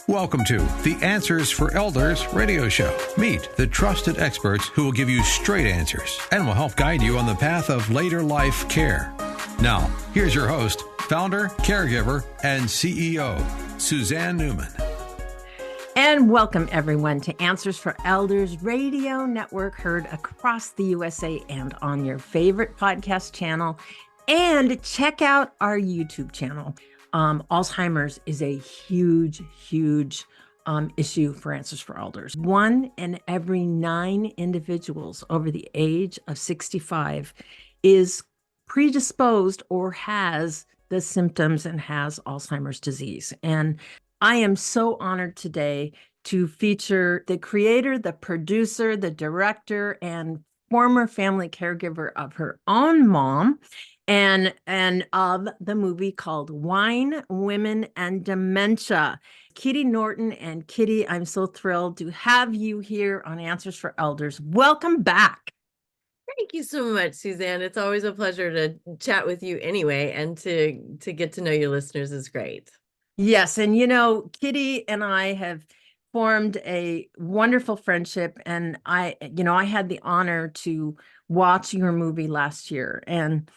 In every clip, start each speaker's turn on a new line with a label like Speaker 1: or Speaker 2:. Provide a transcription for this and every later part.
Speaker 1: Welcome to the Answers for Elders radio show. Meet the trusted experts who will give you straight answers and will help guide you on the path of later life care. Now, here's your host, founder, caregiver, and CEO, Suzanne Newman.
Speaker 2: And welcome everyone to Answers for Elders radio network, heard across the USA and on your favorite podcast channel. And check out our YouTube channel. Alzheimer's is a huge issue for Answers for Elders. 1 in every 9 individuals over the age of 65 is predisposed or has the symptoms and has Alzheimer's disease. And I am so honored today to feature the creator, the producer, the director, and former family caregiver of her own mom, and of the movie called Wine, Women, and Dementia. Kitty Norton. And Kitty, I'm so thrilled to have you here on Answers for Elders. Welcome back.
Speaker 3: Thank you so much, Suzanne. It's always a pleasure to chat with you anyway, and to get to know your listeners is great.
Speaker 2: Yes, and Kitty and I have formed a wonderful friendship, and I had the honor to watch your movie last year, and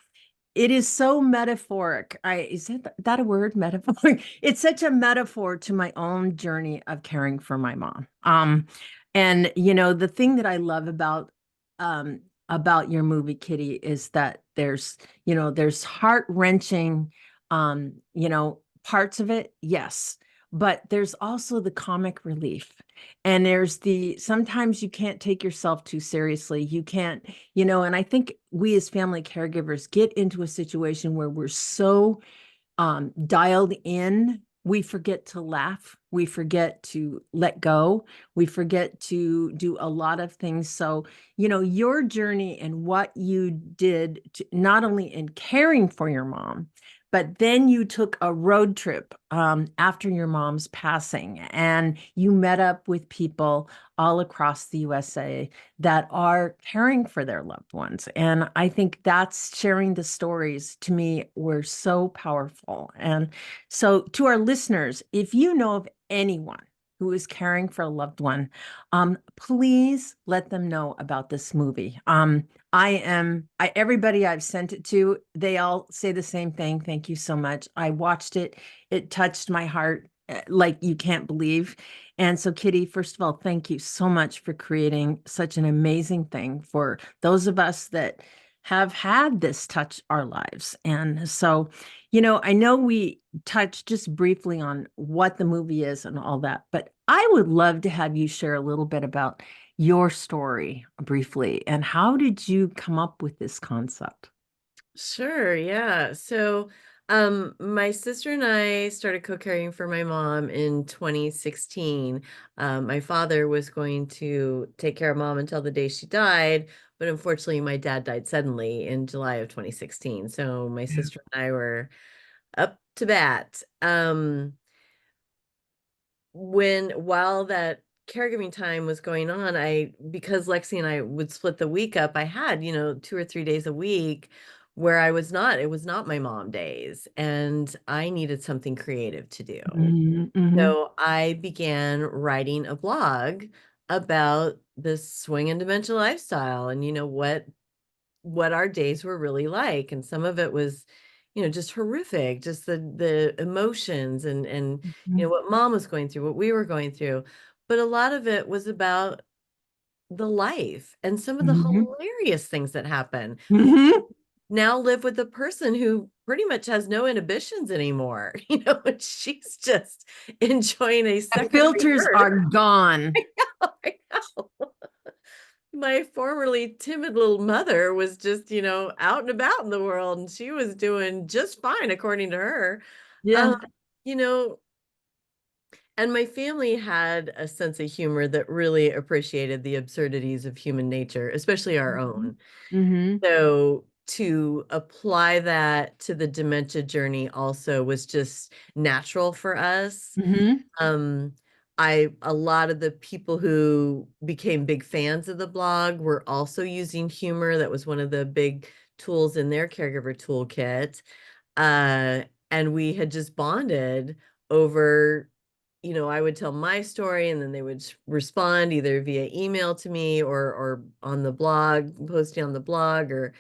Speaker 2: it is so metaphoric. Is that a word, metaphor? It's such a metaphor to my own journey of caring for my mom. And the thing that I love about your movie, Kitty, is that there's heart-wrenching, parts of it, yes, but there's also the comic relief. And there's sometimes you can't take yourself too seriously. You can't, and I think we as family caregivers get into a situation where we're so dialed in, we forget to laugh, we forget to let go, we forget to do a lot of things. So, your journey and what you did not only in caring for your mom, but then you took a road trip after your mom's passing, and you met up with people all across the USA that are caring for their loved ones. And I think that's sharing the stories, to me, were so powerful. And so to our listeners, if you know of anyone who is caring for a loved one, please let them know about this movie. Everybody I've sent it to, they all say the same thing. Thank you so much. I watched it. It touched my heart like you can't believe. And so, Kitty, first of all, thank you so much for creating such an amazing thing for those of us that have had this touch our lives. And so, I know we touched just briefly on what the movie is and all that, but I would love to have you share a little bit about your story briefly, and how did you come up with this concept?
Speaker 3: Sure, yeah. So, my sister and I started co-caring for my mom in 2016. My father was going to take care of mom until the day she died, but unfortunately, my dad died suddenly in July of 2016. So my sister and I were up to bat. While that caregiving time was going on, because Lexi and I would split the week up, I had, 2 or 3 days a week where it was not my mom days, and I needed something creative to do.
Speaker 2: Mm-hmm.
Speaker 3: So I began writing a blog about this swing and dementia lifestyle, and what our days were really like. And some of it was, just horrific, just the emotions and what mom was going through, what we were going through. But a lot of it was about the life and some of the hilarious things that happen. Now live with a person who pretty much has no inhibitions anymore. And she's just enjoying a second.
Speaker 2: The filters are gone.
Speaker 3: I know. My formerly timid little mother was just, out and about in the world, and she was doing just fine according to her.
Speaker 2: Yeah.
Speaker 3: And my family had a sense of humor that really appreciated the absurdities of human nature, especially our own. So to apply that to the dementia journey also was just natural for us. A lot of the people who became big fans of the blog were also using humor. That was one of the big tools in their caregiver toolkit. And we had just bonded over I would tell my story and then they would respond either via email to me or on the blog, posting on the blog or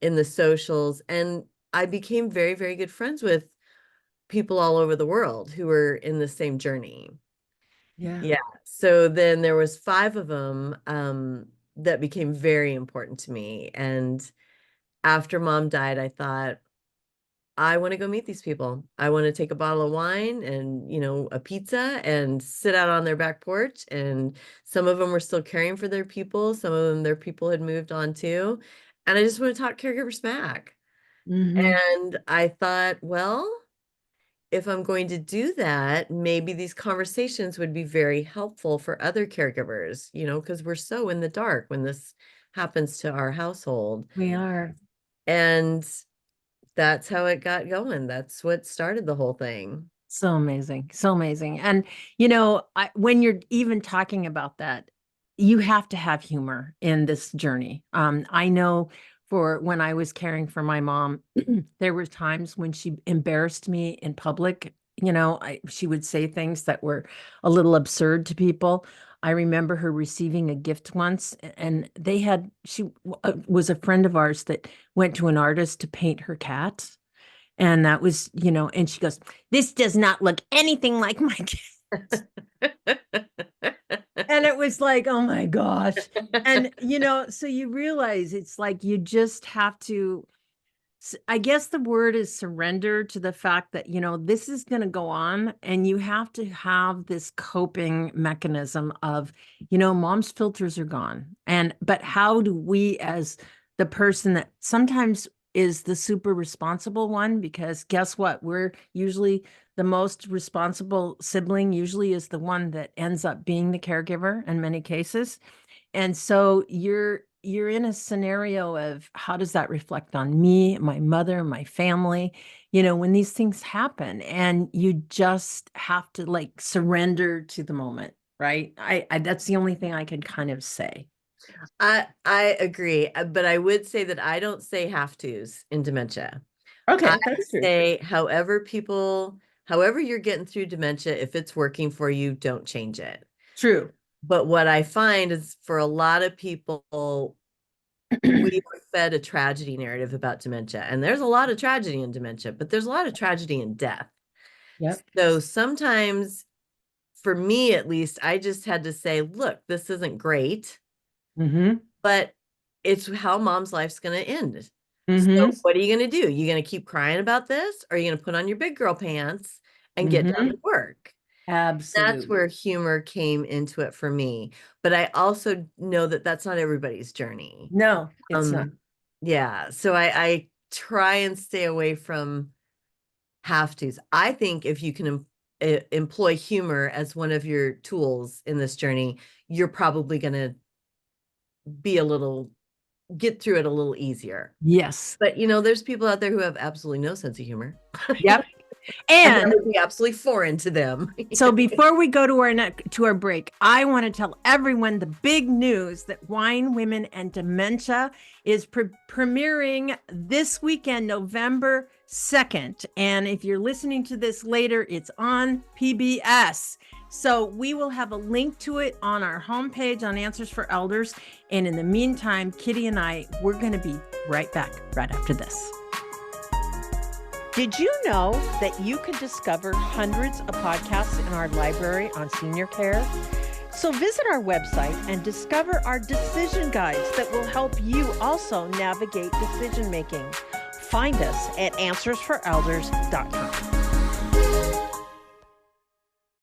Speaker 3: in the socials. And I became very, very good friends with people all over the world who were in the same journey. Yeah. So then there was 5 of them that became very important to me. And after mom died, I thought, I want to go meet these people. I want to take a bottle of wine and, a pizza and sit out on their back porch. And some of them were still caring for their people. Some of them, their people had moved on too. And I just want to talk caregiver smack. And I thought, well, if I'm going to do that, maybe these conversations would be very helpful for other caregivers, because we're so in the dark when this happens to our household.
Speaker 2: We are.
Speaker 3: And that's how it got going. That's what started the whole thing.
Speaker 2: So amazing. So amazing. And, when you're even talking about that, you have to have humor in this journey. I know for when I was caring for my mom, there were times when she embarrassed me in public. She would say things that were a little absurd to people. I remember her receiving a gift once, and she was a friend of ours that went to an artist to paint her cat. And that was, and she goes, "This does not look anything like my cat." And it was like, oh my gosh. And, so you realize it's like, you just have to, I guess the word is surrender to the fact that, this is going to go on, and you have to have this coping mechanism of, mom's filters are gone. But how do we, as the person that sometimes is the super responsible one, because guess what? We're usually the most responsible sibling, usually is the one that ends up being the caregiver in many cases. And so you're in a scenario of, how does that reflect on me, my mother, my family, when these things happen, and you just have to surrender to the moment, right? I that's the only thing I could kind of say.
Speaker 3: I agree, but I would say that I don't say have tos in dementia.
Speaker 2: Okay,
Speaker 3: I
Speaker 2: that's true.
Speaker 3: say however you're getting through dementia, if it's working for you, don't change it.
Speaker 2: True.
Speaker 3: But what I find is, for a lot of people, we were fed a tragedy narrative about dementia, and there's a lot of tragedy in dementia, but there's a lot of tragedy in death.
Speaker 2: Yep.
Speaker 3: So sometimes, for me at least, I just had to say, look, this isn't great. But it's how mom's life's going to end. So what are you going to do? You going to keep crying about this, or are you going to put on your big girl pants and get down to work?
Speaker 2: Absolutely.
Speaker 3: That's where humor came into it for me. But I also know that that's not everybody's journey.
Speaker 2: No, it's not.
Speaker 3: Yeah. So I try and stay away from have tos. I think if you can employ humor as one of your tools in this journey, you're probably going to get through it a little easier.
Speaker 2: Yes.
Speaker 3: But there's people out there who have absolutely no sense of humor.
Speaker 2: Yep.
Speaker 3: And that would be absolutely foreign to them.
Speaker 2: So before we go to our break, I want to tell everyone the big news that Wine, Women, and Dementia is premiering this weekend, November 2nd. And if you're listening to this later, it's on PBS. So we will have a link to it on our homepage on Answers for Elders. And in the meantime, Kitty and we're going to be right back right after this. Did you know that you can discover hundreds of podcasts in our library on senior care? So visit our website and discover our decision guides that will help you also navigate decision making. Find us at answersforelders.com.